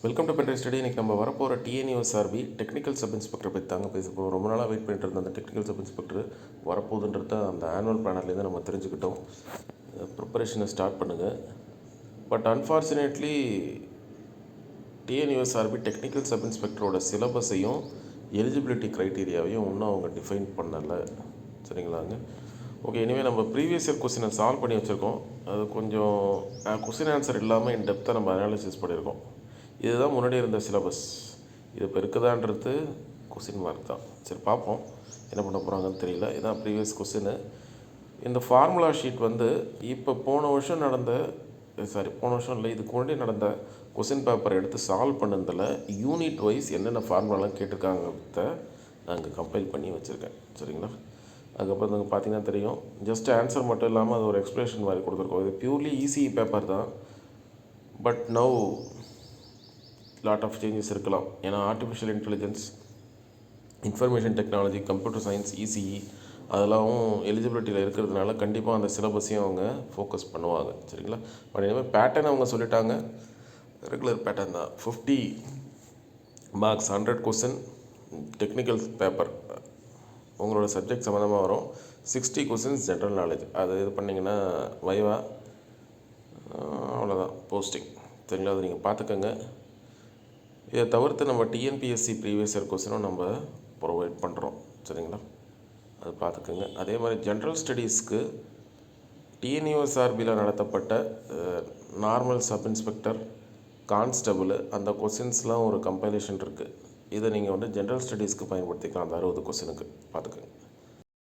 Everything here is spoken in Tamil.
Welcome to பென்ட்ரை study. இன்றைக்கி நம்ம வரப்போகிற டிஎன்யூஎஸ்ஆர்பி டெக்னிக்கல் சப் இன்ஸ்பெக்டர் பற்றி தாங்க பேச போகிறோம். ரொம்ப நாளாக வெயிட் பண்ணிட்டு இருந்த அந்த டெக்னிக்கல் சப் இன்ஸ்பெக்டர் வரப்போகுதுன்றத அந்த ஆனுவல் பிளானர்லேருந்து நம்ம தெரிஞ்சுக்கிட்டோம். ப்ரிப்பரேஷனை ஸ்டார்ட் பண்ணுங்கள். But unfortunately TNUSRB technical sub இன்ஸ்பெக்டரோட சிலபஸையும் எலிஜிபிலிட்டி க்ரைட்டீரியாவையும் இன்னும் அவங்க டிஃபைன் பண்ணலை. சரிங்களாங்க? ஓகே, இனிமேல் நம்ம ப்ரீவியஸ் இயர் கொஸ்டினை சால்வ் பண்ணி வச்சுருக்கோம். அது கொஞ்சம் கொஸ்டின் ஆன்சர் இல்லாமல் இன் டெப்த்தாக நம்ம அனாலிசிஸ் பண்ணியிருக்கோம். இதுதான் முன்னாடி இருந்த சிலபஸ். இது இப்போ இருக்குதான்றது கொஸ்டின் மார்க் தான். சரி, பார்ப்போம் என்ன பண்ண போகிறாங்கன்னு தெரியல. இதுதான் ப்ரீவியஸ் கொஸ்டின். இந்த ஃபார்முலா ஷீட் இப்போ போன வருஷம் இல்லை, இதுக்கு முன்னாடி நடந்த கொஸ்டின் பேப்பர் எடுத்து சால்வ் பண்ணதில் யூனிட் வைஸ் என்னென்ன ஃபார்முலாலாம் கேட்டிருக்காங்கிறத நான் இங்கே கம்பைல் பண்ணி வச்சுருக்கேன். சரிங்களா? அதுக்கப்புறம் நீங்கள் பார்த்தீங்கன்னா தெரியும், ஜஸ்ட் ஆன்சர் மட்டும் இல்லாமல் அது ஒரு எக்ஸ்ப்ளனேஷன் மாதிரி கொடுத்துருக்கோம். இது பியூர்லி இசிஇ பேப்பர் தான். But now lot of changes இருக்கலாம். ஏன்னா artificial intelligence, information technology, computer science, ECE அதெல்லாம் எலிஜிபிலிட்டியில் இருக்கிறதுனால கண்டிப்பாக அந்த சிலபஸையும் அவங்க ஃபோக்கஸ் பண்ணுவாங்க. சரிங்களா? பட் இனிமேல் பேட்டர்ன் அவங்க சொல்லிட்டாங்க. ரெகுலர் பேட்டர்ன் தான். 50 மார்க்ஸ் 100 கொஸ்டின் டெக்னிக்கல் பேப்பர் உங்களோட சப்ஜெக்ட் சம்மந்தமாக வரும். 60 கொஸ்டின்ஸ் ஜென்ரல் நாலேஜ். அது இது பண்ணிங்கன்னா வைவா, அவ்வளோதான் போஸ்டிங். சரிங்களா? அது நீங்கள் பார்த்துக்கோங்க. இதை தவிர்த்து நம்ம டிஎன்பிஎஸ்சி ப்ரீவியஸ் இயர் கொஸ்டினும் நம்ம ப்ரொவைட் பண்ணுறோம். சரிங்களா? அது பார்த்துக்கோங்க. அதே மாதிரி ஜென்ரல் ஸ்டடீஸ்க்கு டிஎன்யூஎஸ்ஆர்பியில் நடத்தப்பட்ட நார்மல் சப் இன்ஸ்பெக்டர், கான்ஸ்டபுள் அந்த கொஸ்டின்ஸ்லாம் ஒரு கம்பைலேஷன் இருக்குது. இதை நீங்கள் ஜென்ரல் ஸ்டடீஸ்க்கு பயன்படுத்திக்கலாம். அந்த 60 கொஸ்டினுக்கு பார்த்துக்கோங்க.